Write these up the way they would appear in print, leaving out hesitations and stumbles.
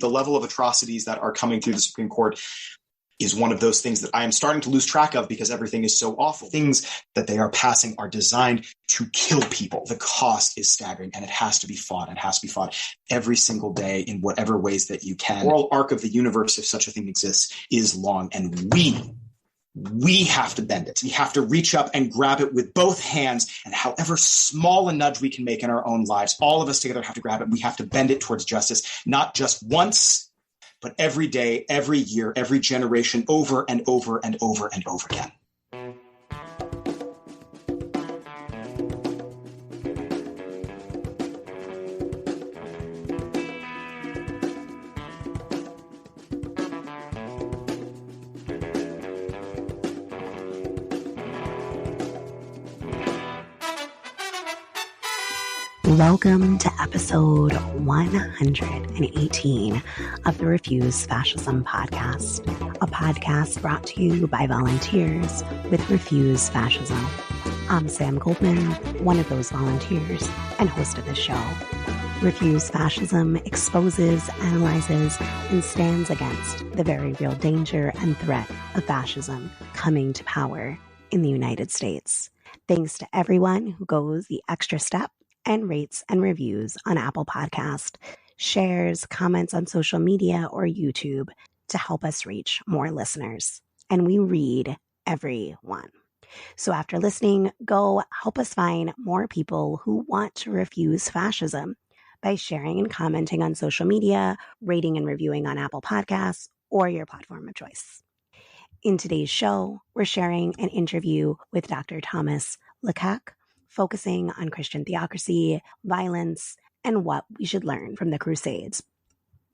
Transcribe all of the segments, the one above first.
The level of atrocities that are coming through the Supreme Court is one of those things that I am starting to lose track of because everything is so awful. Things that they are passing are designed to kill people. The cost is staggering, and it has to be fought. It has to be fought every single day in whatever ways that you can. The moral arc of the universe, if such a thing exists, is long, and we have to bend it. We have to reach up and grab it with both hands, and however small a nudge we can make in our own lives, all of us together have to grab it. We have to bend it towards justice, not just once, but every day, every year, every generation, over and over and over and over again. Welcome to episode 118 of the Refuse Fascism podcast, a podcast brought to you by volunteers with Refuse Fascism. I'm Sam Goldman, one of those volunteers and host of the show. Refuse Fascism exposes, analyzes, and stands against the very real danger and threat of fascism coming to power in the United States. Thanks to everyone who goes the extra step and rates and reviews on Apple Podcast, shares, comments on social media or YouTube to help us reach more listeners. And we read every one. So after listening, go help us find more people who want to refuse fascism by sharing and commenting on social media, rating and reviewing on Apple Podcasts, or your platform of choice. In today's show, we're sharing an interview with Dr. Thomas Lecaque, focusing on Christian theocracy, violence, and what we should learn from the Crusades.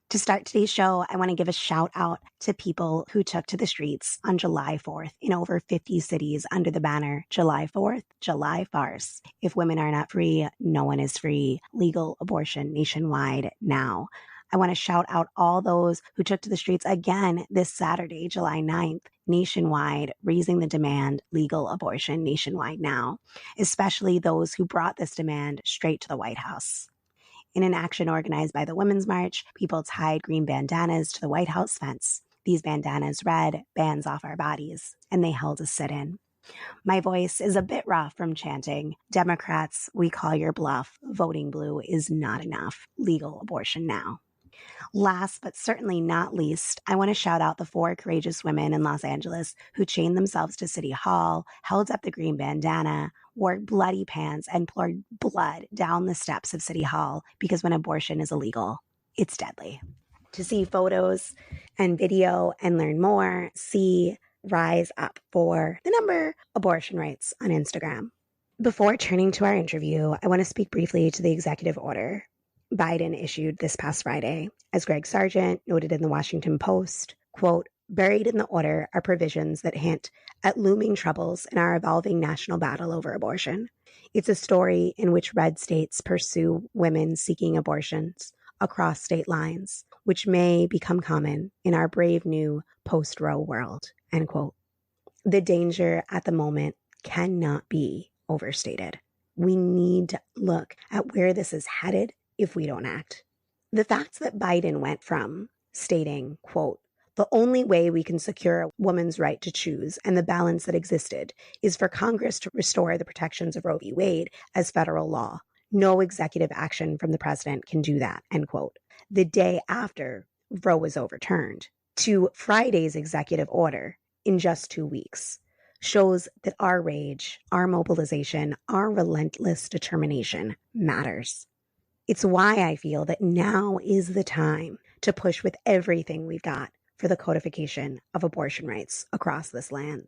To start today's show, I want to give a shout out to people who took to the streets on July 4th in over 50 cities under the banner, July 4th, July Farce. If women are not free, no one is free. Legal abortion nationwide now. I want to shout out all those who took to the streets again this Saturday, July 9th, nationwide, raising the demand, legal abortion nationwide now, especially those who brought this demand straight to the White House. In an action organized by the Women's March, people tied green bandanas to the White House fence. These bandanas read, "Bands off our bodies," and they held a sit-in. My voice is a bit rough from chanting, "Democrats, we call your bluff. Voting blue is not enough. Legal abortion now." Last but certainly not least, I want to shout out the 4 courageous women in Los Angeles who chained themselves to City Hall, held up the green bandana, wore bloody pants, and poured blood down the steps of City Hall because when abortion is illegal, it's deadly. To see photos and video and learn more, see Rise Up for the number abortion rights on Instagram. Before turning to our interview, I want to speak briefly to the executive order Biden issued this past Friday. As Greg Sargent noted in the Washington Post, quote, "Buried in the order are provisions that hint at looming troubles in our evolving national battle over abortion. It's a story in which red states pursue women seeking abortions across state lines, which may become common in our brave new post-Roe world," end quote. The danger at the moment cannot be overstated. We need to look at where this is headed if we don't act. The fact that Biden went from stating, quote, "The only way we can secure a woman's right to choose and the balance that existed is for Congress to restore the protections of Roe v. Wade as federal law. No executive action from the president can do that," end quote. The day after Roe was overturned, to Friday's executive order in just 2 weeks, shows that our rage, our mobilization, our relentless determination matters. It's why I feel that now is the time to push with everything we've got for the codification of abortion rights across this land.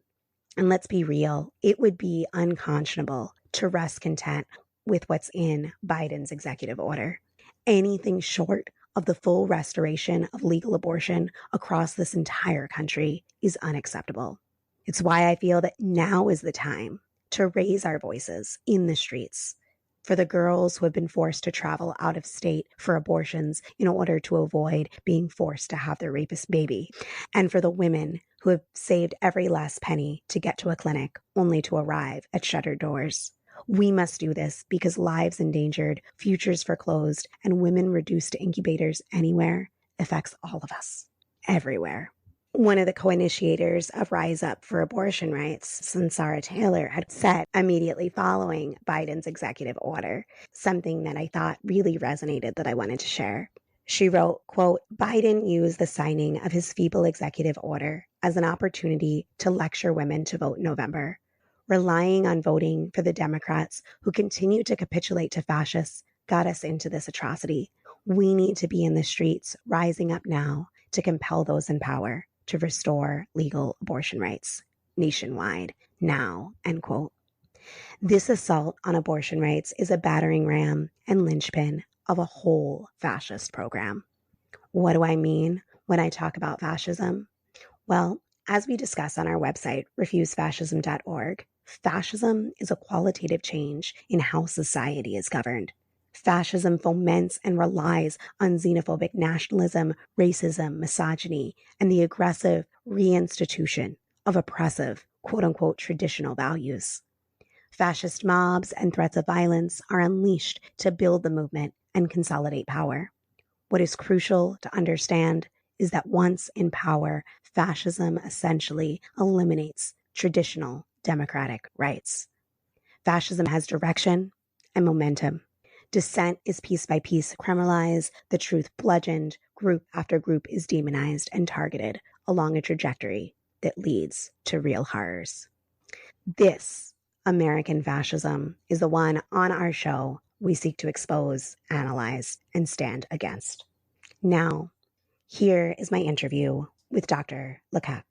And let's be real, it would be unconscionable to rest content with what's in Biden's executive order. Anything short of the full restoration of legal abortion across this entire country is unacceptable. It's why I feel that now is the time to raise our voices in the streets for the girls who have been forced to travel out of state for abortions in order to avoid being forced to have their rapist baby, and for the women who have saved every last penny to get to a clinic only to arrive at shuttered doors. We must do this because lives endangered, futures foreclosed, and women reduced to incubators anywhere, affects all of us, everywhere. One of the co-initiators of Rise Up for Abortion Rights, Sarah Taylor, had said immediately following Biden's executive order, something that I thought really resonated that I wanted to share. She wrote, quote, Biden used the signing of his feeble executive order as an opportunity to lecture women to vote in November. Relying on voting for the Democrats who continue to capitulate to fascists got us into this atrocity. We need to be in the streets, rising up now to compel those in power to restore legal abortion rights nationwide now, end quote. This assault on abortion rights is a battering ram and linchpin of a whole fascist program. What do I mean when I talk about fascism? Well, as we discuss on our website, refusefascism.org, fascism is a qualitative change in how society is governed. Fascism foments and relies on xenophobic nationalism, racism, misogyny, and the aggressive reinstitution of oppressive, quote-unquote, traditional values. Fascist mobs and threats of violence are unleashed to build the movement and consolidate power. What is crucial to understand is that once in power, fascism essentially eliminates traditional democratic rights. Fascism has direction and momentum. Dissent is piece by piece criminalized, the truth bludgeoned, group after group is demonized and targeted along a trajectory that leads to real horrors. This American fascism is the one on our show we seek to expose, analyze, and stand against. Now, here is my interview with Dr. Lecaque.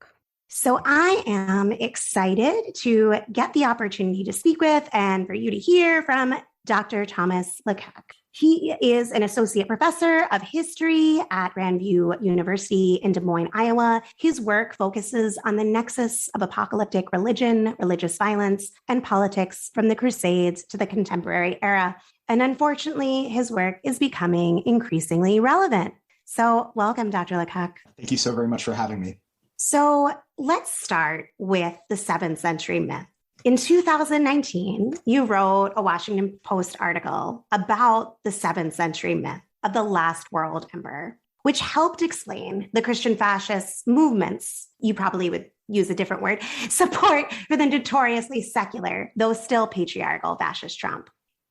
So I am excited to get the opportunity to speak with and for you to hear from Dr. Thomas Lecaque. He is an associate professor of history at Grandview University in Des Moines, Iowa. His work focuses on the nexus of apocalyptic religion, religious violence, and politics from the Crusades to the contemporary era. And unfortunately, his work is becoming increasingly relevant. So welcome, Dr. Lecaque. Thank you so very much for having me. So let's start with the 7th century myth. In 2019, you wrote a Washington Post article about the 7th century myth of the last world emperor, which helped explain the Christian fascist movements, you probably would use a different word, support for the notoriously secular, though still patriarchal fascist Trump.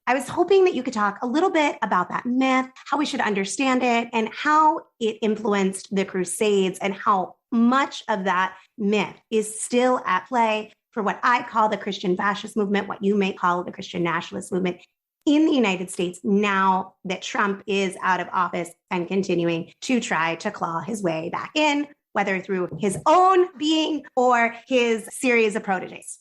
I was hoping that you could talk a little bit about that myth, how we should understand it, and how it influenced the Crusades, and how much of that myth is still at play for what I call the Christian fascist movement, what you may call the Christian nationalist movement in the United States now that Trump is out of office and continuing to try to claw his way back in, whether through his own being or his series of proteges.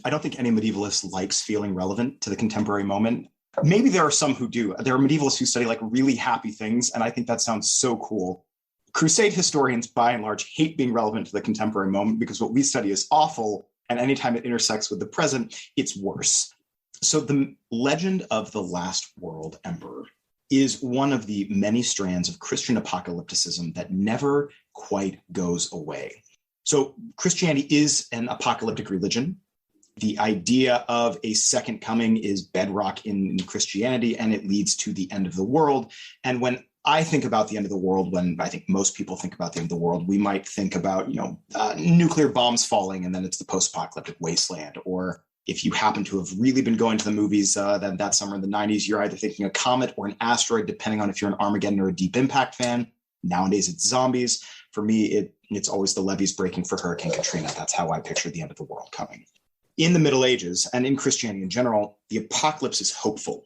I don't think any medievalist likes feeling relevant to the contemporary moment. Maybe there are some who do. There are medievalists who study like really happy things, and I think that sounds so cool. Crusade historians, by and large, hate being relevant to the contemporary moment because what we study is awful, and anytime it intersects with the present, it's worse. So the legend of the last world emperor is one of the many strands of Christian apocalypticism that never quite goes away. So Christianity is an apocalyptic religion. The idea of a second coming is bedrock in Christianity, and it leads to the end of the world. And when I think about the end of the world, when I think most people think about the end of the world, we might think about, nuclear bombs falling, and then it's the post-apocalyptic wasteland. Or if you happen to have really been going to the movies that summer in the 90s, you're either thinking a comet or an asteroid, depending on if you're an Armageddon or a Deep Impact fan. Nowadays, it's zombies. For me, it's always the levees breaking for Hurricane Katrina. That's how I picture the end of the world coming. In the Middle Ages, and in Christianity in general, the apocalypse is hopeful.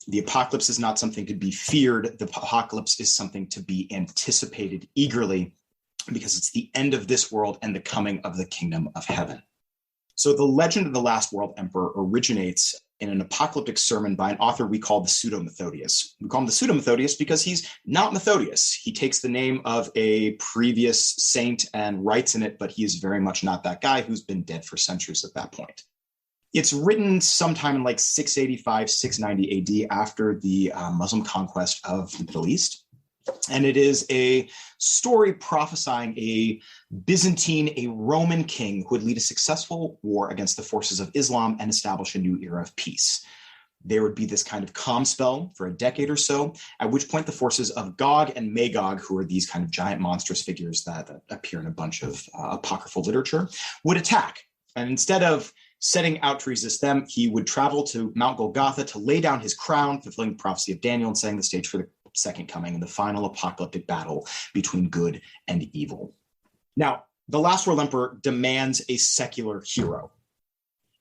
The apocalypse is not something to be feared. The apocalypse is something to be anticipated eagerly because it's the end of this world and the coming of the kingdom of heaven. So the legend of the last world emperor originates in an apocalyptic sermon by an author we call the Pseudo-Methodius. We call him the Pseudo-Methodius because he's not Methodius. He takes the name of a previous saint and writes in it, but he is very much not that guy who's been dead for centuries at that point. It's written sometime in like 685, 690 AD after the Muslim conquest of the Middle East. And it is a story prophesying a Byzantine, a Roman king who would lead a successful war against the forces of Islam and establish a new era of peace. There would be this kind of calm spell for a decade or so, at which point the forces of Gog and Magog, who are these kind of giant monstrous figures that appear in a bunch of apocryphal literature, would attack. And instead of setting out to resist them, he would travel to Mount Golgotha to lay down his crown, fulfilling the prophecy of Daniel and setting the stage for the second coming and the final apocalyptic battle between good and evil. Now, the Last World Emperor demands a secular hero.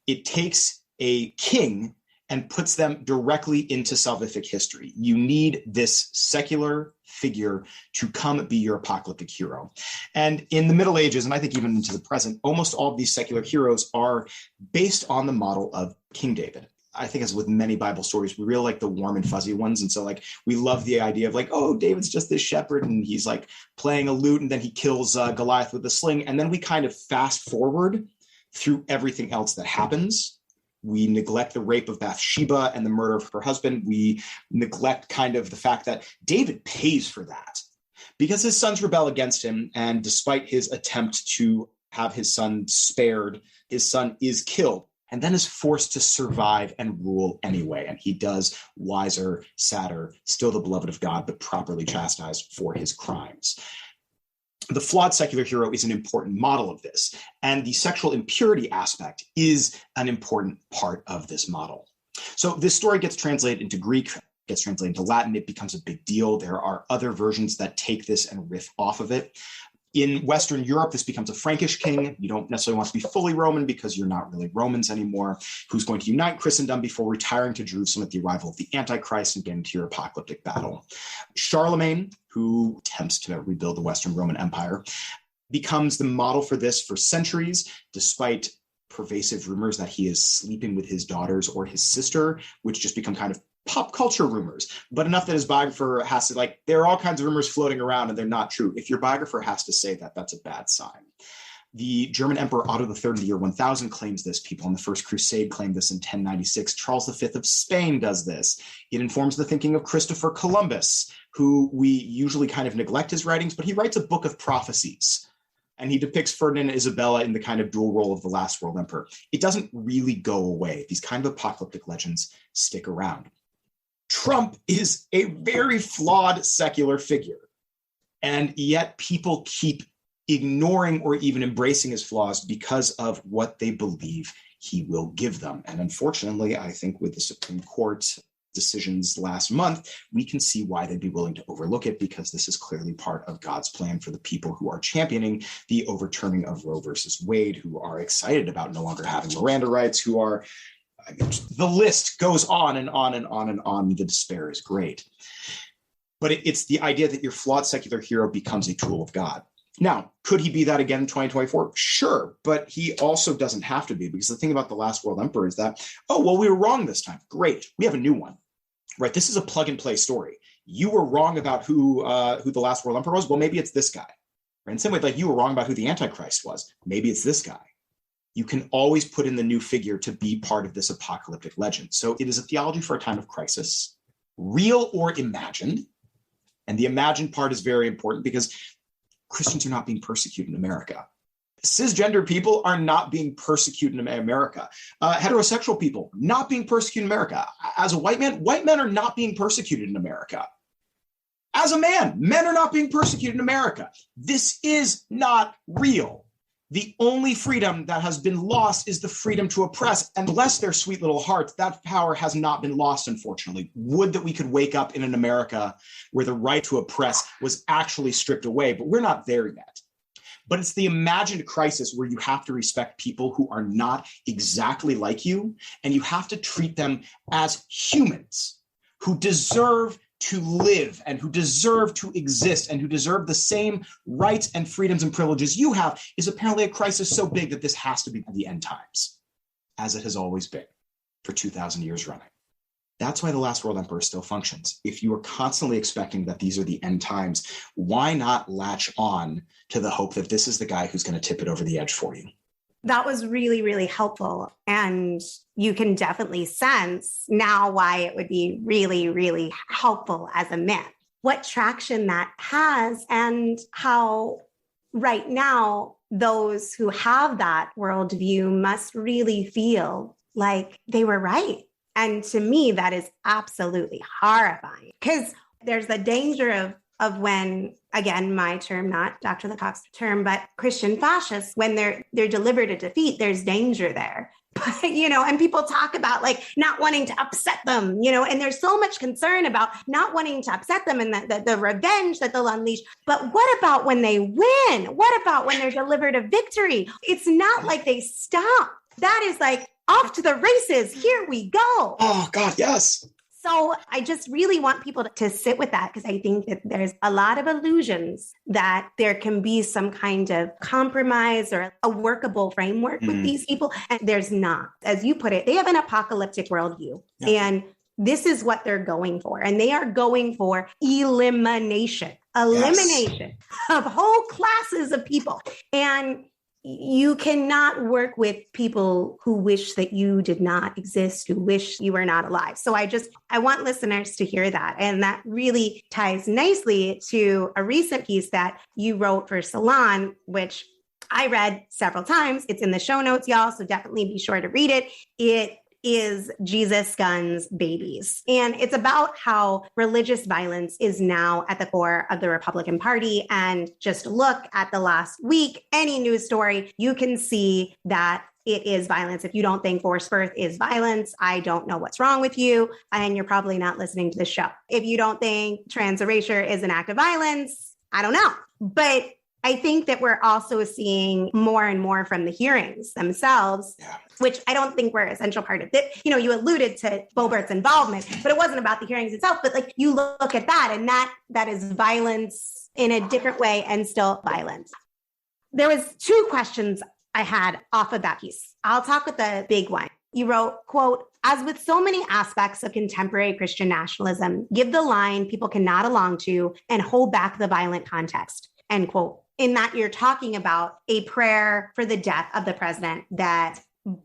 It takes a king and puts them directly into salvific history. You need this secular figure to come be your apocalyptic hero. And in the Middle Ages, and I think even into the present, almost all of these secular heroes are based on the model of King David. I think as with many Bible stories, we really like the warm and fuzzy ones. And so like, we love the idea of like, oh, David's just this shepherd and he's like playing a lute and then he kills Goliath with a sling. And then we kind of fast forward through everything else that happens. We neglect the rape of Bathsheba and the murder of her husband. We neglect kind of the fact that David pays for that because his sons rebel against him. And despite his attempt to have his son spared, his son is killed and then is forced to survive and rule anyway. And he does wiser, sadder, still the beloved of God, but properly chastised for his crimes. The flawed secular hero is an important model of this, and the sexual impurity aspect is an important part of this model. So this story gets translated into Greek, gets translated into Latin, it becomes a big deal. There are other versions that take this and riff off of it. In Western Europe, this becomes a Frankish king. You don't necessarily want to be fully Roman because you're not really Romans anymore, who's going to unite Christendom before retiring to Jerusalem at the arrival of the Antichrist and get into your apocalyptic battle. Charlemagne, who attempts to rebuild the Western Roman Empire, becomes the model for this for centuries, despite pervasive rumors that he is sleeping with his daughters or his sister, which just become kind of pop culture rumors, but enough that his biographer has to like, there are all kinds of rumors floating around and they're not true. If your biographer has to say that, that's a bad sign. The German Emperor Otto III in the year 1000 claims this. People in the First Crusade claimed this in 1096. Charles V of Spain does this. It informs the thinking of Christopher Columbus, who we usually kind of neglect his writings, but he writes a book of prophecies. And he depicts Ferdinand and Isabella in the kind of dual role of the Last World Emperor. It doesn't really go away. These kind of apocalyptic legends stick around. Trump is a very flawed secular figure, and yet people keep ignoring or even embracing his flaws because of what they believe he will give them. And unfortunately, I think with the Supreme Court decisions last month, we can see why they'd be willing to overlook it, because this is clearly part of God's plan for the people who are championing the overturning of Roe versus Wade, who are excited about no longer having Miranda rights, who are the list goes on and on and on and on. The despair is great. But it's the idea that your flawed secular hero becomes a tool of God. Now, could he be that again in 2024? Sure, but he also doesn't have to be, because the thing about the Last World Emperor is that, oh, well, we were wrong this time. Great, we have a new one, right? This is a plug and play story. You were wrong about who the Last World Emperor was. Well, maybe it's this guy. Right? In some way, like you were wrong about who the Antichrist was. Maybe it's this guy. You can always put in the new figure to be part of this apocalyptic legend. So it is a theology for a time of crisis, real or imagined. And the imagined part is very important because Christians are not being persecuted in America. Cisgender people are not being persecuted in America. Heterosexual people not being persecuted in America. As a white men are not being persecuted in America. As a man, men are not being persecuted in America. This is not real. The only freedom that has been lost is the freedom to oppress. And bless their sweet little hearts, that power has not been lost, unfortunately. Would that we could wake up in an America where the right to oppress was actually stripped away, but we're not there yet. But it's the imagined crisis where you have to respect people who are not exactly like you, and you have to treat them as humans who deserve to live and who deserve to exist and who deserve the same rights and freedoms and privileges you have, is apparently a crisis so big that this has to be the end times, as it has always been for 2,000 years running. That's why the Last World Emperor still functions. If you are constantly expecting that these are the end times, why not latch on to the hope that this is the guy who's going to tip it over the edge for you? That was really, really helpful. And you can definitely sense now why it would be really, really helpful as a myth. What traction that has, and how right now those who have that worldview must really feel like they were right And to me, that is absolutely horrifying, because there's the danger of when, again, my term, not Dr. Lecaque's term, but Christian fascists, when they're delivered a defeat, there's danger there. But, and people talk about like not wanting to upset them, and there's so much concern about not wanting to upset them and the revenge that they'll unleash. But what about when they win? What about when they're delivered a victory? It's not like they stop. That is like off to the races. Here we go. Oh, God, yes. So I just really want people to sit with that, because I think that there's a lot of illusions that there can be some kind of compromise or a workable framework with these people. And there's not. As you put it, they have an apocalyptic worldview. Yeah. And this is what they're going for. And they are going for elimination of whole classes of people. And you cannot work with people who wish that you did not exist, who wish you were not alive. So I want listeners to hear that. And that really ties nicely to a recent piece that you wrote for Salon, which I read several times. It's in the show notes, y'all. So definitely be sure to read it. It is Jesus, Guns, Babies. And it's about how religious violence is now at the core of the Republican Party. And just look at the last week, any news story, you can see that it is violence. If you don't think forced birth is violence, I don't know what's wrong with you. And you're probably not listening to the show. If you don't think trans erasure is an act of violence, I don't know. But I think that we're also seeing more and more from the hearings themselves, which I don't think were an essential part of it. You alluded to Boebert's involvement, but it wasn't about the hearings itself. But like you look at that, and that is violence in a different way and still violence. There was two questions I had off of that piece. I'll talk with the big one. You wrote, quote, "As with so many aspects of contemporary Christian nationalism, give the line people can nod along to and hold back the violent context," end quote. In that you're talking about a prayer for the death of the president that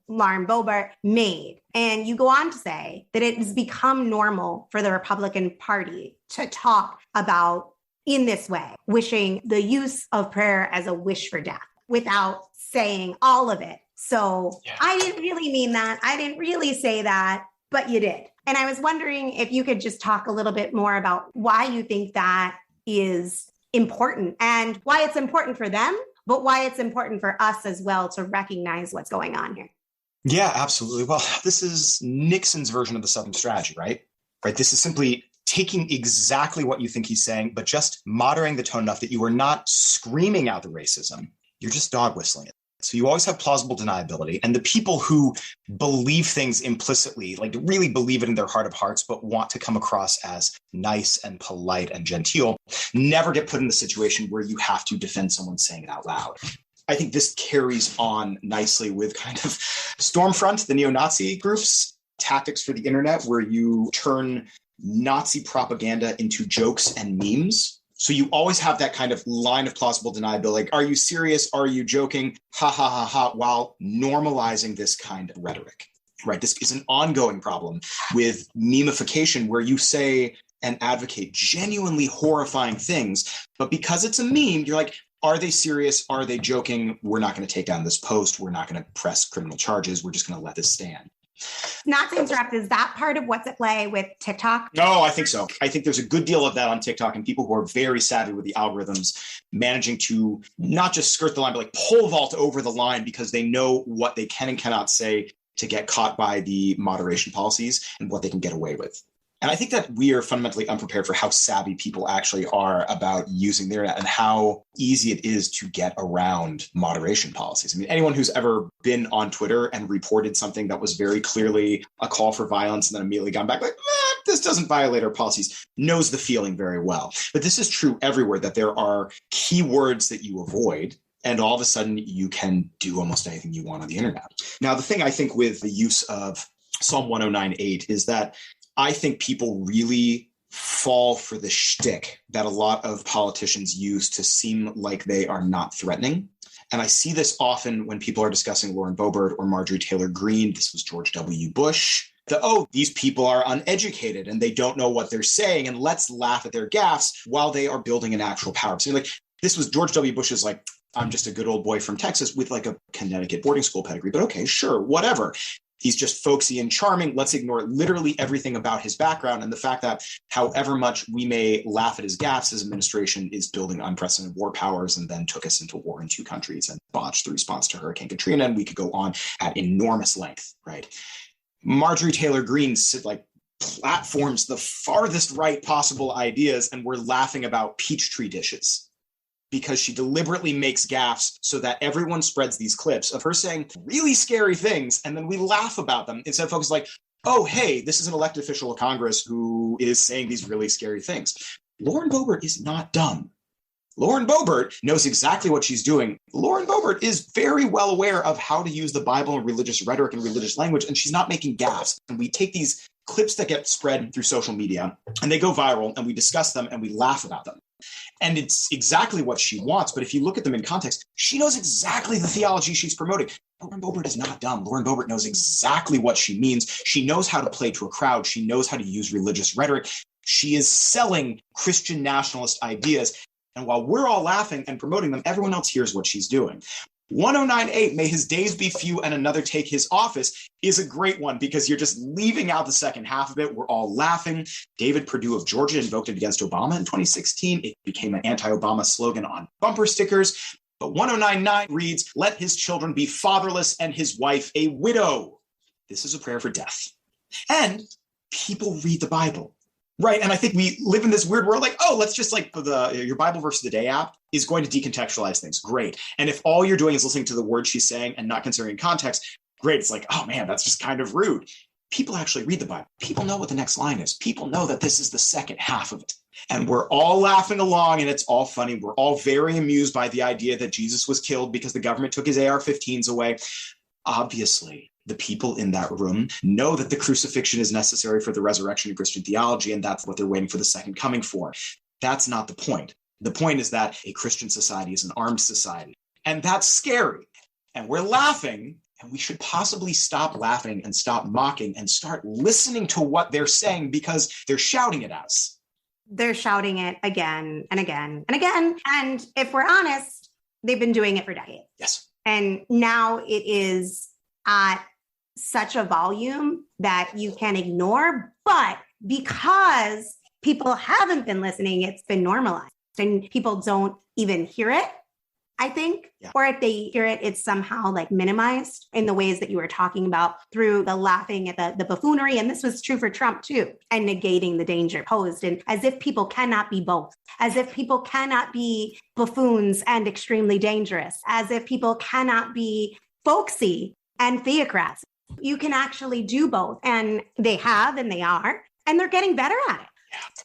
Lauren Boebert made. And you go on to say that it has become normal for the Republican Party to talk about in this way, wishing the use of prayer as a wish for death without saying all of it. So I didn't really mean that. I didn't really say that, but you did. And I was wondering if you could just talk a little bit more about why you think that is important and why it's important for them, but why it's important for us as well to recognize what's going on here. Yeah, absolutely. Well, this is Nixon's version of the Southern strategy, right? This is simply taking exactly what you think he's saying, but just moderating the tone enough that you are not screaming out the racism. You're just dog whistling it. So you always have plausible deniability. And the people who believe things implicitly, like really believe it in their heart of hearts, but want to come across as nice and polite and genteel, never get put in the situation where you have to defend someone saying it out loud. I think this carries on nicely with kind of Stormfront, the neo-Nazi groups, tactics for the internet, where you turn Nazi propaganda into jokes and memes. So you always have that kind of line of plausible deniability. Like, are you serious? Are you joking? Ha, ha, ha, ha, while normalizing this kind of rhetoric, right? This is an ongoing problem with memification, where you say and advocate genuinely horrifying things, but because it's a meme, you're like, are they serious? Are they joking? We're not going to take down this post. We're not going to press criminal charges. We're just going to let this stand. Not to interrupt, is that part of what's at play with TikTok? No, I think so. I think there's a good deal of that on TikTok, and people who are very savvy with the algorithms managing to not just skirt the line, but like pole vault over the line because they know what they can and cannot say to get caught by the moderation policies and what they can get away with. And I think that we are fundamentally unprepared for how savvy people actually are about using the internet and how easy it is to get around moderation policies. I mean, anyone who's ever been on Twitter and reported something that was very clearly a call for violence and then immediately gone back like, this doesn't violate our policies, knows the feeling very well. But this is true everywhere, that there are keywords that you avoid, and all of a sudden you can do almost anything you want on the internet. Now, the thing I think with the use of Psalm 109.8 is that I think people really fall for the shtick that a lot of politicians use to seem like they are not threatening. And I see this often when people are discussing Lauren Boebert or Marjorie Taylor Greene. This was George W. Bush. These people are uneducated and they don't know what they're saying, and let's laugh at their gaffes while they are building an actual power. So like, this was George W. Bush's like, I'm just a good old boy from Texas with like a Connecticut boarding school pedigree, but okay, sure, whatever. He's just folksy and charming. Let's ignore literally everything about his background and the fact that however much we may laugh at his gaffes, his administration is building unprecedented war powers and then took us into war in 2 countries and botched the response to Hurricane Katrina. And we could go on at enormous length, right? Marjorie Taylor Greene platforms the farthest right possible ideas, and we're laughing about Peachtree dishes because she deliberately makes gaffes so that everyone spreads these clips of her saying really scary things, and then we laugh about them instead of focusing like, oh, hey, this is an elected official of Congress who is saying these really scary things. Lauren Boebert is not dumb. Lauren Boebert knows exactly what she's doing. Lauren Boebert is very well aware of how to use the Bible and religious rhetoric and religious language, and she's not making gaffes. And we take these clips that get spread through social media, and they go viral, and we discuss them, and we laugh about them. And it's exactly what she wants. But if you look at them in context, she knows exactly the theology she's promoting. Lauren Boebert is not dumb. Lauren Boebert knows exactly what she means. She knows how to play to a crowd. She knows how to use religious rhetoric. She is selling Christian nationalist ideas. And while we're all laughing and promoting them, everyone else hears what she's doing. 1098, may his days be few and another take his office, is a great one because you're just leaving out the second half of it. We're all laughing. David Perdue of Georgia invoked it against Obama in 2016. It became an anti-Obama slogan on bumper stickers. But 1099 reads, let his children be fatherless and his wife a widow. This is a prayer for death. And people read the Bible. Right. And I think we live in this weird world like, oh, let's just like your Bible verse of the day app is going to decontextualize things. Great. And if all you're doing is listening to the words she's saying and not considering context, great. It's like, oh, man, that's just kind of rude. People actually read the Bible. People know what the next line is. People know that this is the second half of it. And we're all laughing along and it's all funny. We're all very amused by the idea that Jesus was killed because the government took his AR-15s away. Obviously, the people in that room know that the crucifixion is necessary for the resurrection of Christian theology, and that's what they're waiting for the second coming for. That's not the point. The point is that a Christian society is an armed society, and that's scary. And we're laughing, and we should possibly stop laughing and stop mocking and start listening to what they're saying because they're shouting at us. They're shouting it again and again and again. And if we're honest, they've been doing it for decades. Yes. And now it is at such a volume that you can ignore, but because people haven't been listening, it's been normalized and people don't even hear it, I think, or if they hear it, it's somehow like minimized in the ways that you were talking about through the laughing at the buffoonery. And this was true for Trump too, and negating the danger posed, and as if people cannot be both, as if people cannot be buffoons and extremely dangerous, as if people cannot be folksy and theocrats. You can actually do both. And they have, and they are, and they're getting better at it.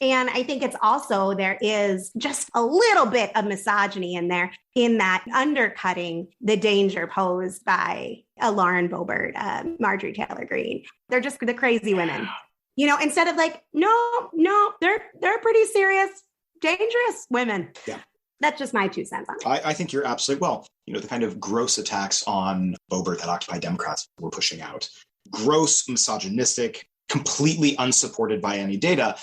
And I think it's also, there is just a little bit of misogyny in there, in that undercutting the danger posed by a Lauren Boebert, Marjorie Taylor Greene. They're just the crazy women, you know, instead of like, no, they're pretty serious, dangerous women. Yeah. That's just my 2 cents on it. I think you're absolutely, well, you know, the kind of gross attacks on Boebert that Occupy Democrats were pushing out, gross, misogynistic, completely unsupported by any data.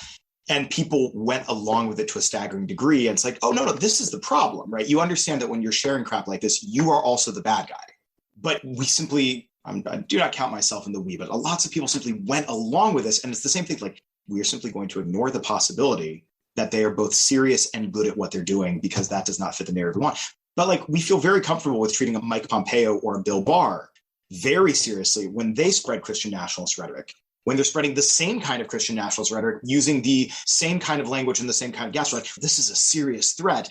And people went along with it to a staggering degree. And it's like, oh, no, this is the problem, right? You understand that when you're sharing crap like this, you are also the bad guy. But we simply, I do not count myself in the we, but lots of people simply went along with this. And it's the same thing, like, we are simply going to ignore the possibility that they are both serious and good at what they're doing because that does not fit the narrative we want. But like, we feel very comfortable with treating a Mike Pompeo or a Bill Barr very seriously when they spread Christian nationalist rhetoric, when they're spreading the same kind of Christian nationalist rhetoric, using the same kind of language and the same kind of gas rhetoric. This is a serious threat.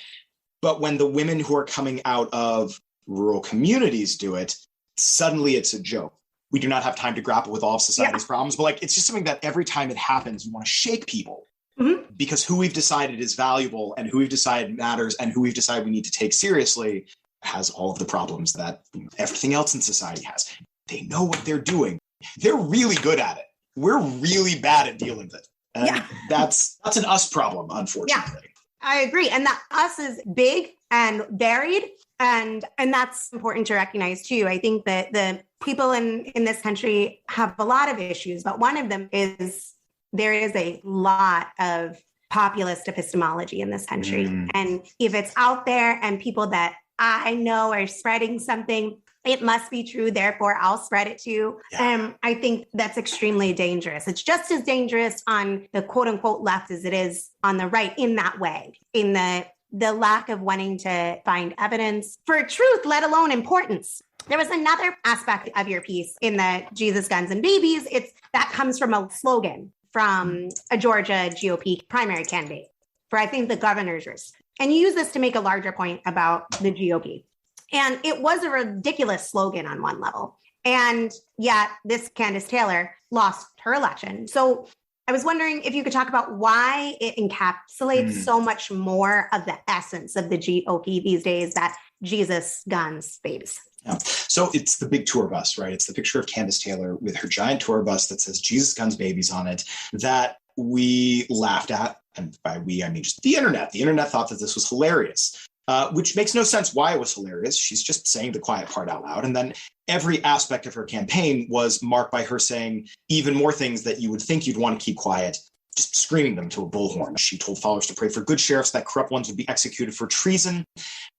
But when the women who are coming out of rural communities do it, suddenly it's a joke. We do not have time to grapple with all of society's problems, but like, it's just something that every time it happens, you want to shake people. Mm-hmm. Because who we've decided is valuable and who we've decided matters and who we've decided we need to take seriously has all of the problems that everything else in society has. They know what they're doing. They're really good at it. We're really bad at dealing with it. And that's an us problem, unfortunately. Yeah, I agree. And that us is big and varied. And that's important to recognize too. I think that the people in this country have a lot of issues, but one of them is there is a lot of populist epistemology in this country. And if it's out there and people that I know are spreading something, it must be true, therefore I'll spread it too. Yeah. I think that's extremely dangerous. It's just as dangerous on the quote unquote left as it is on the right in that way, in the lack of wanting to find evidence for truth, let alone importance. There was another aspect of your piece in the Jesus, Guns, and Babies. That comes from a slogan from a Georgia GOP primary candidate for, I think, the governor's race. And you use this to make a larger point about the GOP. And it was a ridiculous slogan on one level. And yet this Candace Taylor lost her election. So I was wondering if you could talk about why it encapsulates so much more of the essence of the GOP these days, that Jesus, guns, babies. Yeah. So it's the big tour bus, right? It's the picture of Candace Taylor with her giant tour bus that says Jesus, guns, babies on it that we laughed at. And by we, I mean just the internet. The internet thought that this was hilarious. Which makes no sense why it was hilarious. She's just saying the quiet part out loud. And then every aspect of her campaign was marked by her saying even more things that you would think you'd want to keep quiet, just screaming them to a bullhorn. She told followers to pray for good sheriffs, that corrupt ones would be executed for treason,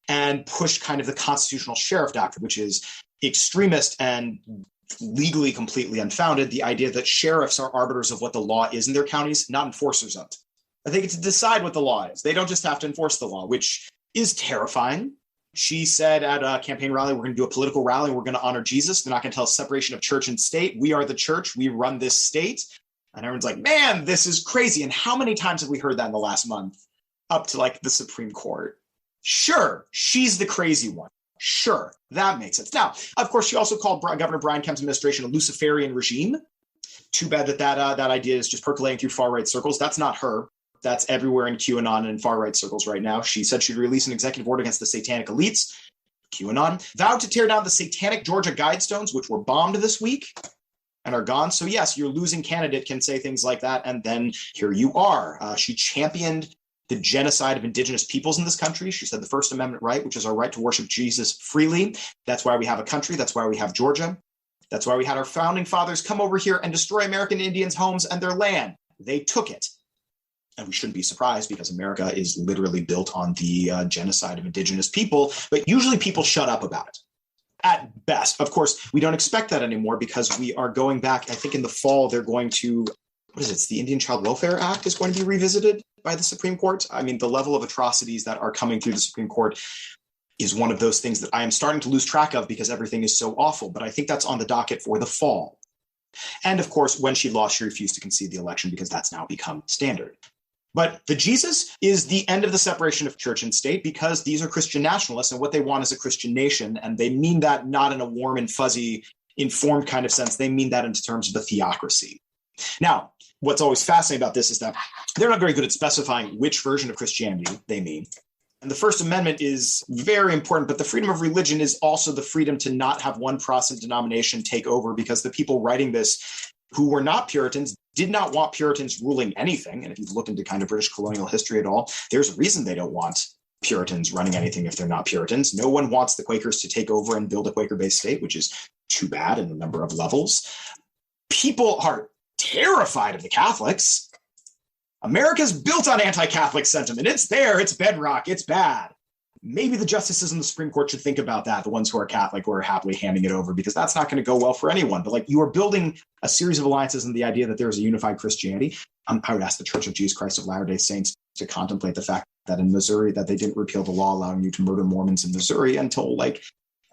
and pushed kind of the constitutional sheriff doctrine, which is extremist and legally completely unfounded. The idea that sheriffs are arbiters of what the law is in their counties, not enforcers of it. They get to decide what the law is. They don't just have to enforce the law, which is terrifying. She said at a campaign rally, we're going to do a political rally. We're going to honor Jesus. They're not going to tell us separation of church and state. We are the church. We run this state. And everyone's like, man, this is crazy. And how many times have we heard that in the last month up to like the Supreme Court? Sure, she's the crazy one. Sure, that makes sense. Now, of course, she also called Governor Brian Kemp's administration a Luciferian regime. Too bad that idea is just percolating through far-right circles. That's not her. That's everywhere in QAnon and far-right circles right now. She said she'd release an executive order against the satanic elites. QAnon vowed to tear down the satanic Georgia Guidestones, which were bombed this week and are gone. So yes, your losing candidate can say things like that, and then here you are. She championed the genocide of indigenous peoples in this country. She said the First Amendment right, which is our right to worship Jesus freely. That's why we have a country. That's why we have Georgia. That's why we had our founding fathers come over here and destroy American Indians' homes and their land. They took it. And we shouldn't be surprised because America is literally built on the genocide of indigenous people. But usually people shut up about it at best. Of course, we don't expect that anymore because we are going back. I think in the fall, they're going to, what is it? It's the Indian Child Welfare Act is going to be revisited by the Supreme Court. I mean, the level of atrocities that are coming through the Supreme Court is one of those things that I am starting to lose track of because everything is so awful. But I think that's on the docket for the fall. And of course, when she lost, she refused to concede the election because that's now become standard. But the Jesus is the end of the separation of church and state because these are Christian nationalists and what they want is a Christian nation. And they mean that not in a warm and fuzzy, informed kind of sense. They mean that in terms of the theocracy. Now, what's always fascinating about this is that they're not very good at specifying which version of Christianity they mean. And the First Amendment is very important, but the freedom of religion is also the freedom to not have one Protestant denomination take over because the people writing this who were not Puritans did not want Puritans ruling anything. And if you've looked into kind of British colonial history at all, there's a reason they don't want Puritans running anything if they're not Puritans. No one wants the Quakers to take over and build a Quaker-based state, which is too bad in a number of levels. People are terrified of the Catholics. America's built on anti-Catholic sentiment. It's there, it's bedrock, it's bad. Maybe the justices in the Supreme Court should think about that, the ones who are Catholic, who are happily handing it over, because that's not going to go well for anyone. But like you are building a series of alliances and the idea that there is a unified Christianity. I would ask the Church of Jesus Christ of Latter-day Saints to contemplate the fact that in Missouri, that they didn't repeal the law allowing you to murder Mormons in Missouri until like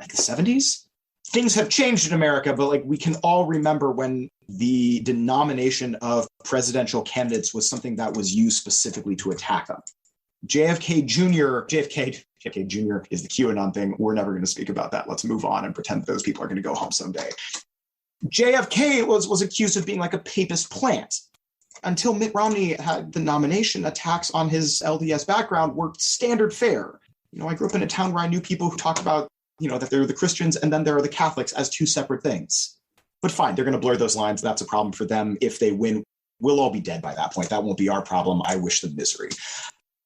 the 70s. Things have changed in America, but like we can all remember when the denomination of presidential candidates was something that was used specifically to attack them. JFK Jr. is the QAnon thing. We're never going to speak about that. Let's move on and pretend those people are going to go home someday. JFK was accused of being like a papist plant until Mitt Romney had the nomination. Attacks on his LDS background were standard fare. You know, I grew up in a town where I knew people who talked about, you know, that there are the Christians and then there are the Catholics as two separate things. But fine, they're going to blur those lines. That's a problem for them. If they win, we'll all be dead by that point. That won't be our problem. I wish them misery.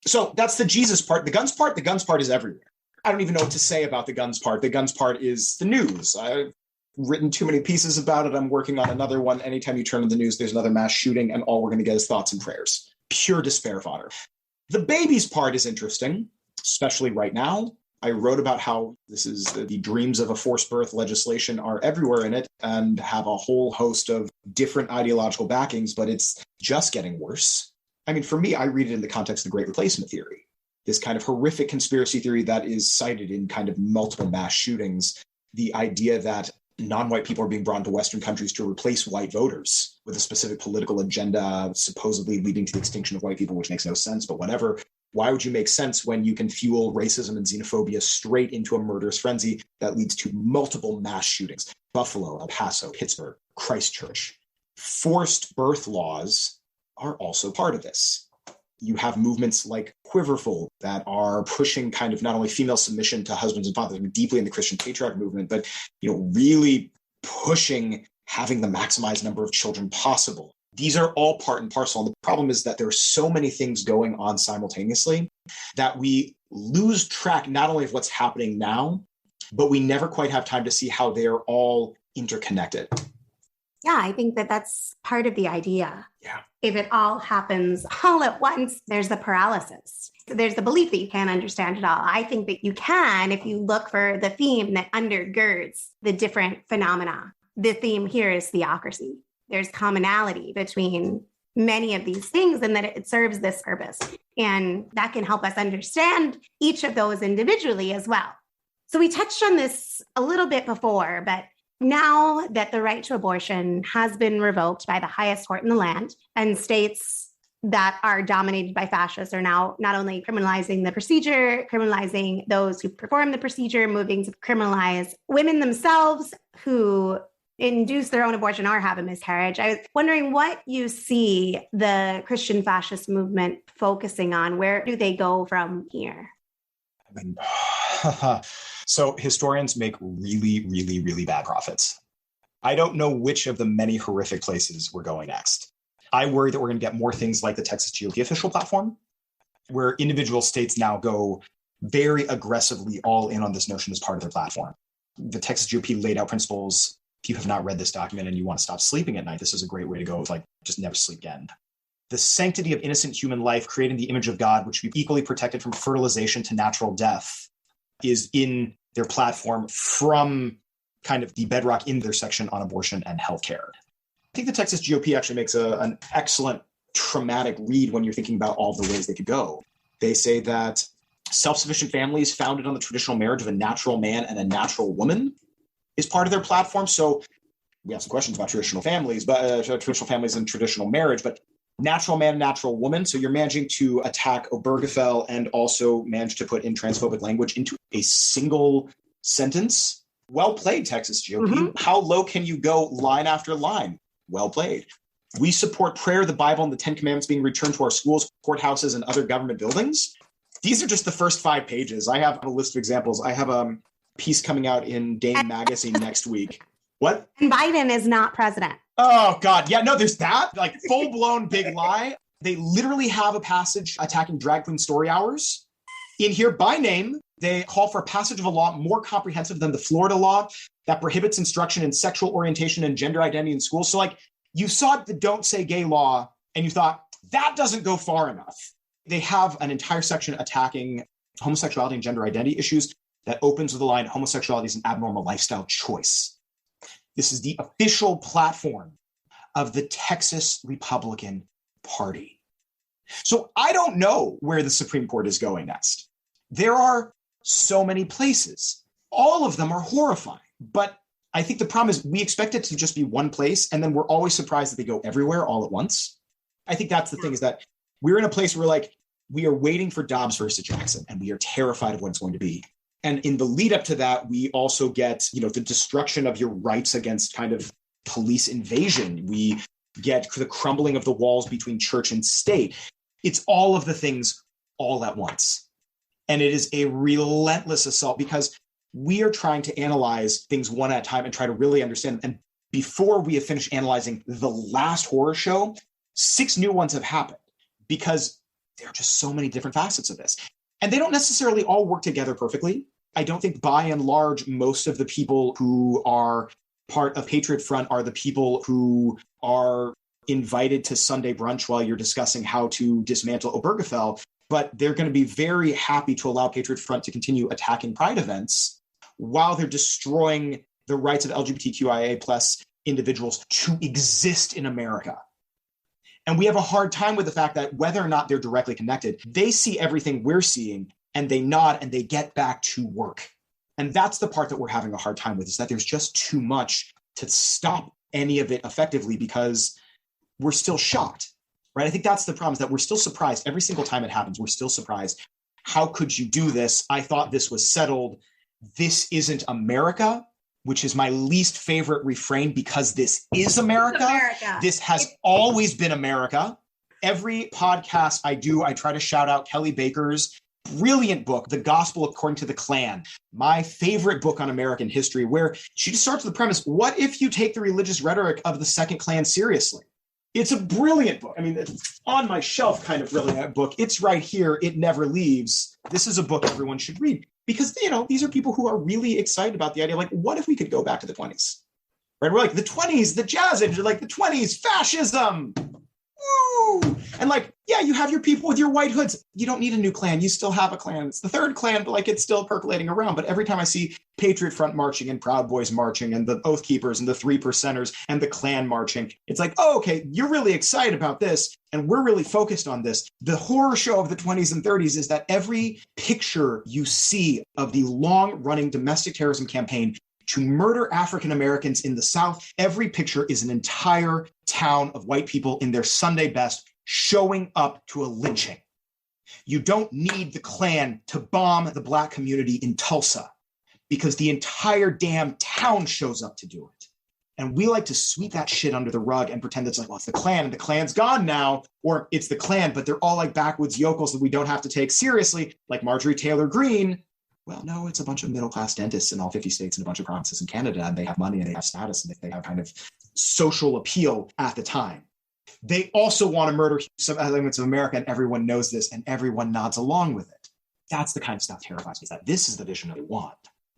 So that's the Jesus part. The guns part is everywhere. I don't even know what to say about the guns part. The guns part is the news. I've written too many pieces about it. I'm working on another one. Anytime you turn on the news, there's another mass shooting, and all we're going to get is thoughts and prayers. Pure despair fodder. The babies part is interesting, especially right now. I wrote about how this is the dreams of a forced birth legislation are everywhere in it and have a whole host of different ideological backings, but it's just getting worse. I mean, for me, I read it in the context of the Great Replacement theory, this kind of horrific conspiracy theory that is cited in kind of multiple mass shootings. The idea that non-white people are being brought into Western countries to replace white voters with a specific political agenda, supposedly leading to the extinction of white people, which makes no sense, but whatever. Why would you make sense when you can fuel racism and xenophobia straight into a murderous frenzy that leads to multiple mass shootings? Buffalo, El Paso, Pittsburgh, Christchurch. Forced birth laws are also part of this. You have movements like Quiverful that are pushing kind of not only female submission to husbands and fathers, deeply in the Christian patriarch movement, but really pushing having the maximized number of children possible. These are all part and parcel. And the problem is that there are so many things going on simultaneously that we lose track not only of what's happening now, but we never quite have time to see how they're all interconnected. Yeah, I think that that's part of the idea. Yeah. If it all happens all at once, there's the paralysis. There's the belief that you can't understand it all. I think that you can if you look for the theme that undergirds the different phenomena. The theme here is theocracy. There's commonality between many of these things and that it serves this purpose. And that can help us understand each of those individually as well. So we touched on this a little bit before, but now that the right to abortion has been revoked by the highest court in the land, and states that are dominated by fascists are now not only criminalizing the procedure, criminalizing those who perform the procedure, moving to criminalize women themselves who induce their own abortion or have a miscarriage. I was wondering what you see the Christian fascist movement focusing on. Where do they go from here? So historians make really, really, really bad profits. I don't know which of the many horrific places we're going next. I worry that we're going to get more things like the Texas GOP official platform, where individual states now go very aggressively all in on this notion as part of their platform. The Texas GOP laid out principles. If you have not read this document and you want to stop sleeping at night, this is a great way to go. Just never sleep again. The sanctity of innocent human life, creating the image of God, which should be equally protected from fertilization to natural death, is in their platform from kind of the bedrock in their section on abortion and healthcare. I think the Texas GOP actually makes an excellent traumatic read when you're thinking about all the ways they could go. They say that self-sufficient families founded on the traditional marriage of a natural man and a natural woman is part of their platform. So we have some questions about traditional families, but traditional families and traditional marriage, but natural man, natural woman. So you're managing to attack Obergefell and also manage to put in transphobic language into a single sentence. Well played, Texas GOP. Mm-hmm. How low can you go line after line? Well played. We support prayer, the Bible, and the 10 Commandments being returned to our schools, courthouses, and other government buildings. These are just the first 5 pages. I have a list of examples. I have a piece coming out in Dame Magazine next week. What? And Biden is not president. Oh, God. Yeah, no, there's that. Full-blown big lie. They literally have a passage attacking drag queen story hours. In here, by name, they call for a passage of a law more comprehensive than the Florida law that prohibits instruction in sexual orientation and gender identity in schools. So, you saw the Don't Say Gay law, and you thought, that doesn't go far enough. They have an entire section attacking homosexuality and gender identity issues that opens with the line, homosexuality is an abnormal lifestyle choice. This is the official platform of the Texas Republican Party. So I don't know where the Supreme Court is going next. There are so many places. All of them are horrifying. But I think the problem is we expect it to just be one place, and then we're always surprised that they go everywhere all at once. I think that's the thing, is that we're in a place where we are waiting for Dobbs versus Jackson, and we are terrified of what it's going to be. And in the lead up to that, we also get, the destruction of your rights against kind of police invasion. We get the crumbling of the walls between church and state. It's all of the things all at once. And it is a relentless assault because we are trying to analyze things one at a time and try to really understand. And before we have finished analyzing the last horror show, 6 new ones have happened because there are just so many different facets of this. And they don't necessarily all work together perfectly. I don't think by and large, most of the people who are part of Patriot Front are the people who are invited to Sunday brunch while you're discussing how to dismantle Obergefell. but they're going to be very happy to allow Patriot Front to continue attacking Pride events while they're destroying the rights of LGBTQIA plus individuals to exist in America. And we have a hard time with the fact that whether or not they're directly connected, they see everything we're seeing and they nod and they get back to work. And that's the part that we're having a hard time with, is that there's just too much to stop any of it effectively because we're still shocked, right? I think that's the problem, is that we're still surprised. Every single time it happens, we're still surprised. How could you do this? I thought this was settled. This isn't America, which is my least favorite refrain, because this is America. This has always been America. Every podcast I do, I try to shout out Kelly Baker's brilliant book, The Gospel According to the Klan, my favorite book on American history, where she just starts with the premise, what if you take the religious rhetoric of the Second Klan seriously? It's a brilliant book. I mean, it's on my shelf kind of brilliant book. It's right here. It never leaves. This is a book everyone should read because, you know, these are people who are really excited about the idea, like, what if we could go back to the 20s? Right? We're like, the 20s, the jazz age, like the 20s, fascism. Woo! And like, yeah, you have your people with your white hoods. You don't need a new Klan. You still have a Klan. It's the third Klan, but like it's still percolating around. But every time I see Patriot Front marching and Proud Boys marching and the Oath Keepers and the 3%ers and the Klan marching, it's like, oh, okay, you're really excited about this. And we're really focused on this. The horror show of the 20s and 30s is that every picture you see of the long-running domestic terrorism campaign to murder African Americans in the South, every picture is an entire town of white people in their Sunday best showing up to a lynching. You don't need the Klan to bomb the Black community in Tulsa because the entire damn town shows up to do it. And we like to sweep that shit under the rug and pretend it's like, well, it's the Klan and the Klan's gone now, or it's the Klan, but they're all like backwoods yokels that we don't have to take seriously, like Marjorie Taylor Greene. Well, no, it's a bunch of middle-class dentists in all 50 states and a bunch of provinces in Canada, and they have money and they have status and they have kind of social appeal at the time. They also want to murder some elements of America, and everyone knows this, and everyone nods along with it. That's the kind of stuff terrifies me, is that this is the vision that they want.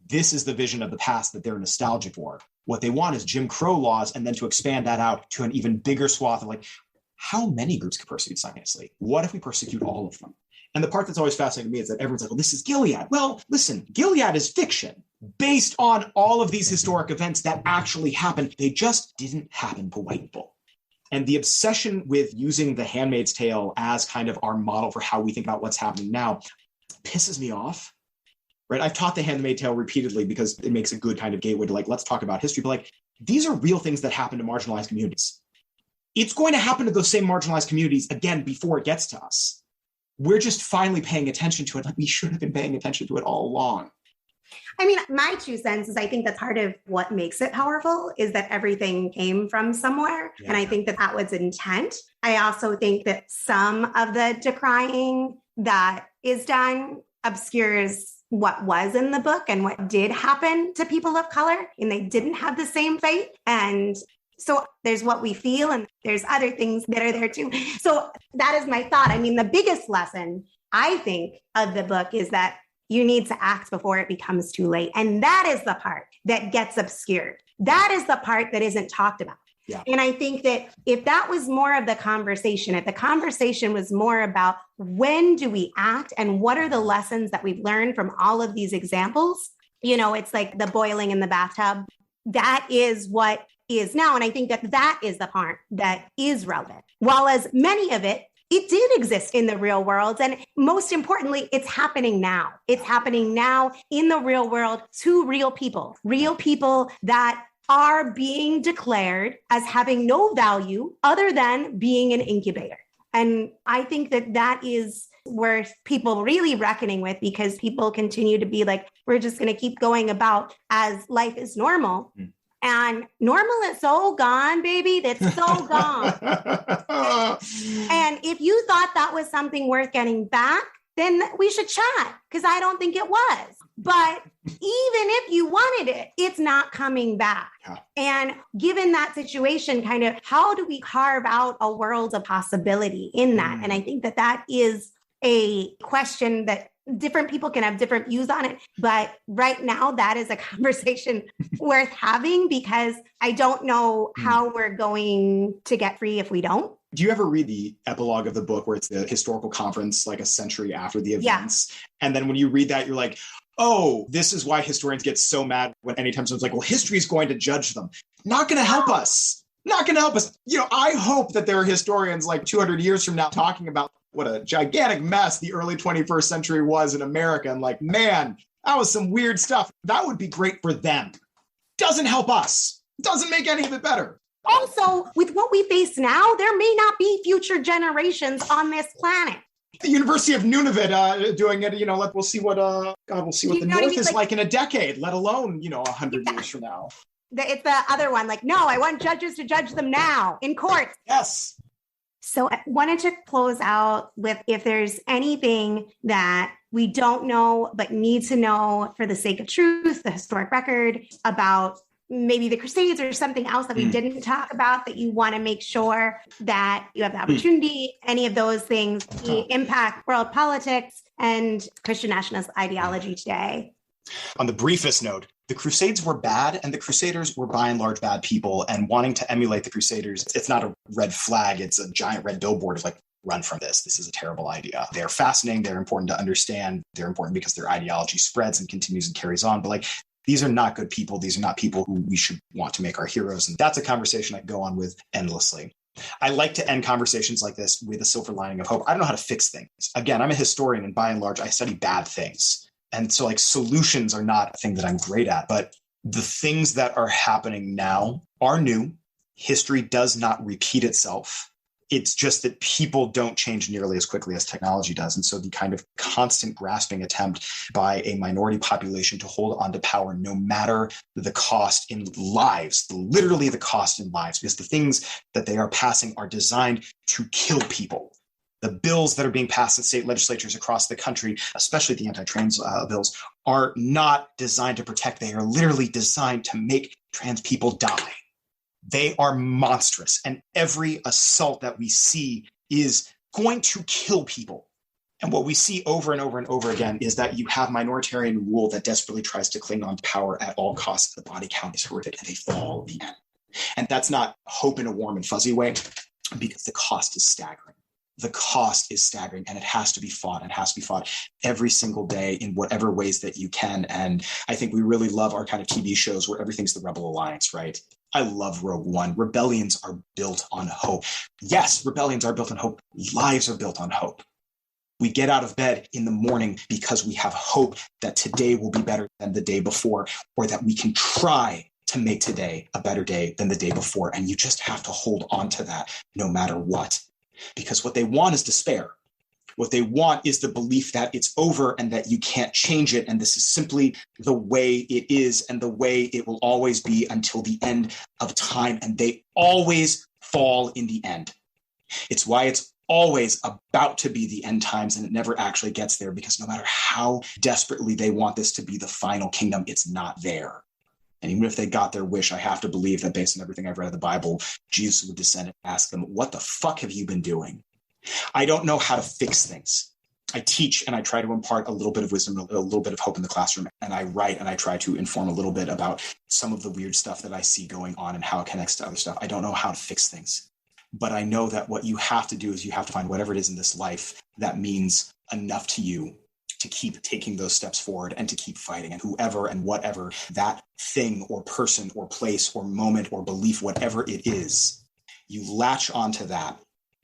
This is the vision of the past that they're nostalgic for. What they want is Jim Crow laws, and then to expand that out to an even bigger swath of like, how many groups can persecute simultaneously? What if we persecute all of them? And the part that's always fascinating to me is that everyone's like, well, this is Gilead. Well, listen, Gilead is fiction based on all of these historic events that actually happened. They just didn't happen to white people. And the obsession with using The Handmaid's Tale as kind of our model for how we think about what's happening now pisses me off, right? I've taught The Handmaid's Tale repeatedly because it makes a good kind of gateway to like, let's talk about history. But like, these are real things that happen to marginalized communities. It's going to happen to those same marginalized communities again before it gets to us. We're just finally paying attention to it. Like we should have been paying attention to it all along. I mean, my 2 cents is I think that's part of what makes it powerful is that everything came from somewhere. Yeah. And I think that that was intent. I also think that some of the decrying that is done obscures what was in the book and what did happen to people of color. And they didn't have the same fate. And so there's what we feel and there's other things that are there too. So that is my thought. I mean, the biggest lesson I think of the book is that you need to act before it becomes too late. And that is the part that gets obscured. That is the part that isn't talked about. Yeah. And I think that if that was more of the conversation, if the conversation was more about when do we act and what are the lessons that we've learned from all of these examples, you know, it's like the boiling in the bathtub. That is what is now. And I think that that is the part that is relevant. While as many of it did exist in the real world. And most importantly, it's happening now. It's happening now in the real world to real people that are being declared as having no value other than being an incubator. And I think that that is worth people really reckoning with because people continue to be like, we're just going to keep going about as life is normal. And normal is so gone, baby. That's so gone. And if you thought that was something worth getting back, then we should chat because I don't think it was. But even if you wanted it, it's not coming back. Yeah. And given that situation, kind of how do we carve out a world of possibility in that? And I think that that is a question that different people can have different views on it. But right now, that is a conversation worth having because I don't know how we're going to get free if we don't. Do you ever read the epilogue of the book where it's the historical conference, like a century after the events? Yeah. And then when you read that, you're like, oh, this is why historians get so mad when anytime someone's like, well, history is going to judge them. Not going to help us. Not going to help us. I hope that there are historians like 200 years from now talking about what a gigantic mess the early 21st century was in America. And like, man, that was some weird stuff. That would be great for them. Doesn't help us. Doesn't make any of it better. Also, with what we face now, there may not be future generations on this planet. The University of Nunavut doing it, we'll see what the North is like in a decade, let alone, 100 years from now. It's the other one, like, no, I want judges to judge them now in court. Yes. So I wanted to close out with if there's anything that we don't know, but need to know for the sake of truth, the historic record about maybe the Crusades or something else that we didn't talk about that you want to make sure that you have the opportunity, any of those things, the impact world politics and Christian nationalist ideology today. On the briefest note, the Crusades were bad and the Crusaders were by and large bad people, and wanting to emulate the Crusaders, it's not a red flag, it's a giant red billboard of like, run from this. This is a terrible idea. They're fascinating. They're important to understand. They're important because their ideology spreads and continues and carries on. But like, these are not good people. These are not people who we should want to make our heroes. And that's a conversation I go on with endlessly. I like to end conversations like this with a silver lining of hope. I don't know how to fix things. Again, I'm a historian, and by and large, I study bad things. And so like solutions are not a thing that I'm great at, but the things that are happening now are new. History does not repeat itself. It's just that people don't change nearly as quickly as technology does. And so the kind of constant grasping attempt by a minority population to hold on to power, no matter the cost in lives, literally the cost in lives, because the things that they are passing are designed to kill people. The bills that are being passed in state legislatures across the country, especially the anti-trans bills, are not designed to protect. They are literally designed to make trans people die. They are monstrous. And every assault that we see is going to kill people. And what we see over and over and over again is that you have minoritarian rule that desperately tries to cling on to power at all costs. The body count is horrific and they fall at the end. And that's not hope in a warm and fuzzy way, because the cost is staggering. The cost is staggering, and it has to be fought, and has to be fought every single day in whatever ways that you can. And I think we really love our kind of TV shows where everything's the Rebel Alliance, right? I love Rogue One. Rebellions are built on hope. Yes, rebellions are built on hope. Lives are built on hope. We get out of bed in the morning because we have hope that today will be better than the day before, or that we can try to make today a better day than the day before. And you just have to hold on to that no matter what. Because what they want is despair. What they want is the belief that it's over and that you can't change it. And this is simply the way it is and the way it will always be until the end of time. And they always fall in the end. It's why it's always about to be the end times, and it never actually gets there, because no matter how desperately they want this to be the final kingdom, it's not there. And even if they got their wish, I have to believe that based on everything I've read of the Bible, Jesus would descend and ask them, what the fuck have you been doing? I don't know how to fix things. I teach and I try to impart a little bit of wisdom, a little bit of hope in the classroom. And I write and I try to inform a little bit about some of the weird stuff that I see going on and how it connects to other stuff. I don't know how to fix things. But I know that what you have to do is you have to find whatever it is in this life that means enough to you to keep taking those steps forward and to keep fighting. And whoever and whatever that thing or person or place or moment or belief, whatever it is, you latch onto that.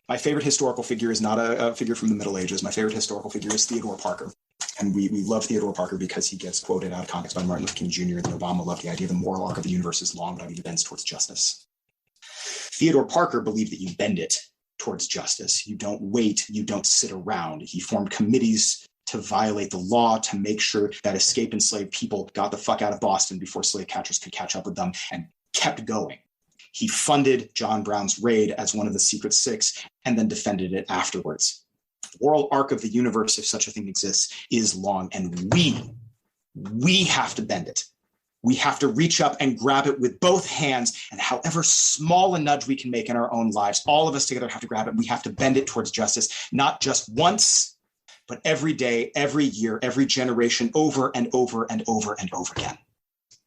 My favorite historical figure is not a figure from the Middle Ages. My favorite historical figure is Theodore Parker. And we love Theodore Parker because he gets quoted out of context by Martin Luther King Jr. And Obama loved the idea the moral arc of the universe is long, but it bends towards justice. Theodore Parker believed that you bend it towards justice. You don't wait. You don't sit around. He formed committees to violate the law, to make sure that escaped enslaved people got the fuck out of Boston before slave catchers could catch up with them, and kept going. He funded John Brown's raid as one of the Secret Six and then defended it afterwards. The moral arc of the universe, if such a thing exists, is long, and we have to bend it. We have to reach up and grab it with both hands, and however small a nudge we can make in our own lives, all of us together have to grab it. We have to bend it towards justice, not just once, but every day, every year, every generation, over and over and over and over again.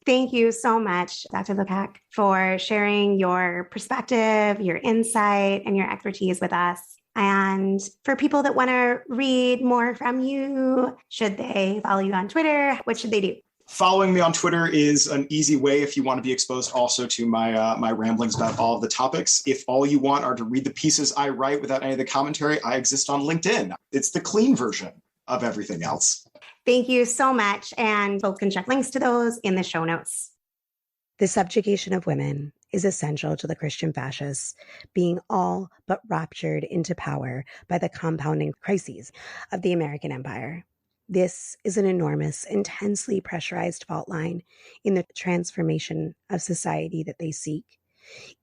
Thank you so much, Dr. Lecaque, for sharing your perspective, your insight, and your expertise with us. And for people that want to read more from you, should they follow you on Twitter? What should they do? Following me on Twitter is an easy way if you want to be exposed also to my ramblings about all of the topics. If all you want are to read the pieces I write without any of the commentary, I exist on LinkedIn. It's the clean version of everything else. Thank you so much. And folks can check links to those in the show notes. The subjugation of women is essential to the Christian fascists being all but raptured into power by the compounding crises of the American empire. This is an enormous, intensely pressurized fault line in the transformation of society that they seek.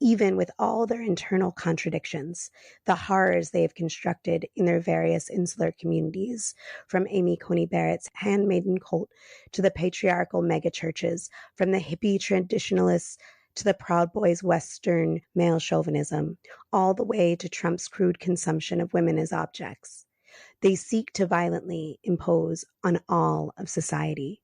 Even with all their internal contradictions, the horrors they have constructed in their various insular communities, from Amy Coney Barrett's handmaiden cult to the patriarchal megachurches, from the hippie traditionalists to the Proud Boys' Western male chauvinism, all the way to Trump's crude consumption of women as objects. They seek to violently impose on all of society.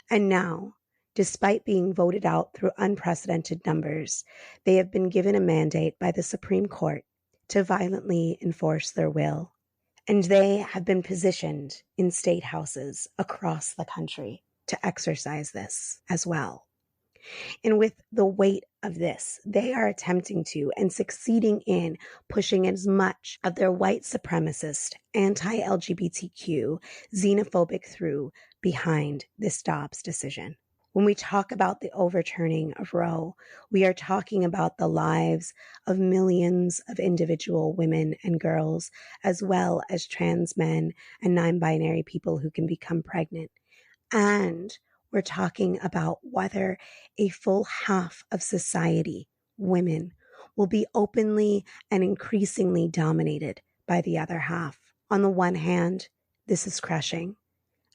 And now, despite being voted out through unprecedented numbers, they have been given a mandate by the Supreme Court to violently enforce their will. And they have been positioned in state houses across the country to exercise this as well. And with the weight of this, they are attempting to and succeeding in pushing as much of their white supremacist, anti-LGBTQ, xenophobic through behind this Dobbs decision. When we talk about the overturning of Roe, we are talking about the lives of millions of individual women and girls, as well as trans men and non-binary people who can become pregnant. And we're talking about whether a full half of society, women, will be openly and increasingly dominated by the other half. On the one hand, this is crushing.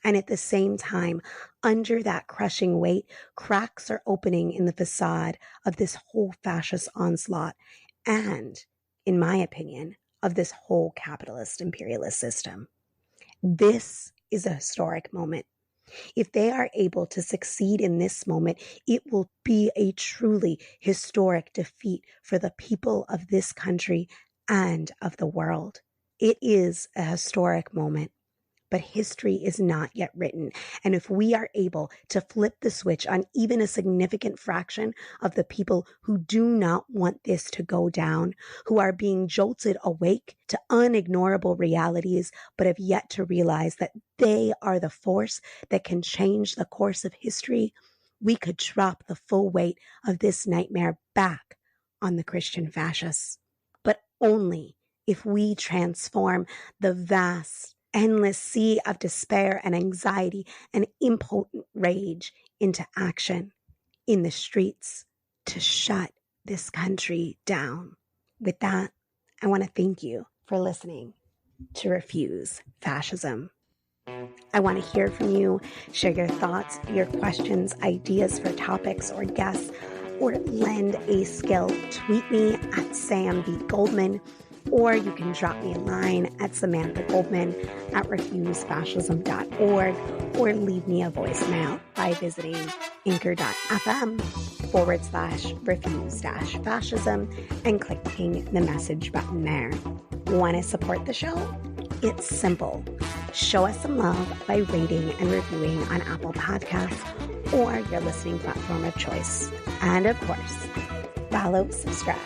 And at the same time, under that crushing weight, cracks are opening in the facade of this whole fascist onslaught and, in my opinion, of this whole capitalist imperialist system. This is a historic moment. If they are able to succeed in this moment, it will be a truly historic defeat for the people of this country and of the world. It is a historic moment. But history is not yet written. And if we are able to flip the switch on even a significant fraction of the people who do not want this to go down, who are being jolted awake to unignorable realities, but have yet to realize that they are the force that can change the course of history, we could drop the full weight of this nightmare back on the Christian fascists. But only if we transform the vast, endless sea of despair and anxiety and impotent rage into action in the streets to shut this country down. With that, I want to thank you for listening to Refuse Fascism. I want to hear from you. Share your thoughts, your questions, ideas for topics or guests, or lend a skill. Tweet me at samanthagoldman, or you can drop me a line at samanthagoldman@refusefascism.org, or leave me a voicemail by visiting anchor.fm/refuse-fascism and clicking the message button there. Want to support the show? It's simple. Show us some love by rating and reviewing on Apple Podcasts or your listening platform of choice. And of course, follow, subscribe,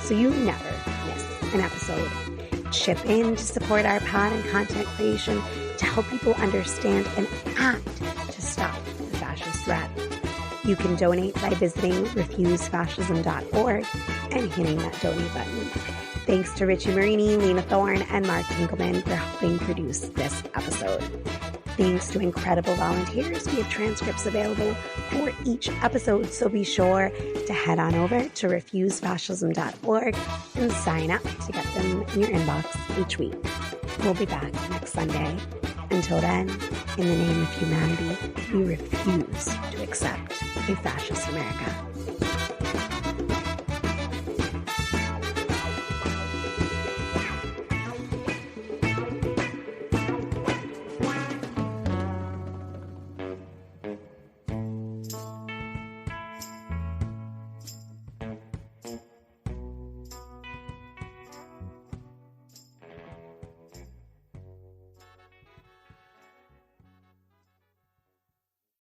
so you never miss an episode. Chip in to support our pod and content creation to help people understand and act to stop the fascist threat. You can donate by visiting refusefascism.org and hitting that donate button. Thanks to Richie Marini, Lena Thorne, and Mark Tinkelman for helping produce this episode. Thanks to incredible volunteers, we have transcripts available for each episode, so be sure to head on over to refusefascism.org and sign up to get them in your inbox each week. We'll be back next Sunday. Until then, in the name of humanity, we refuse to accept a fascist America.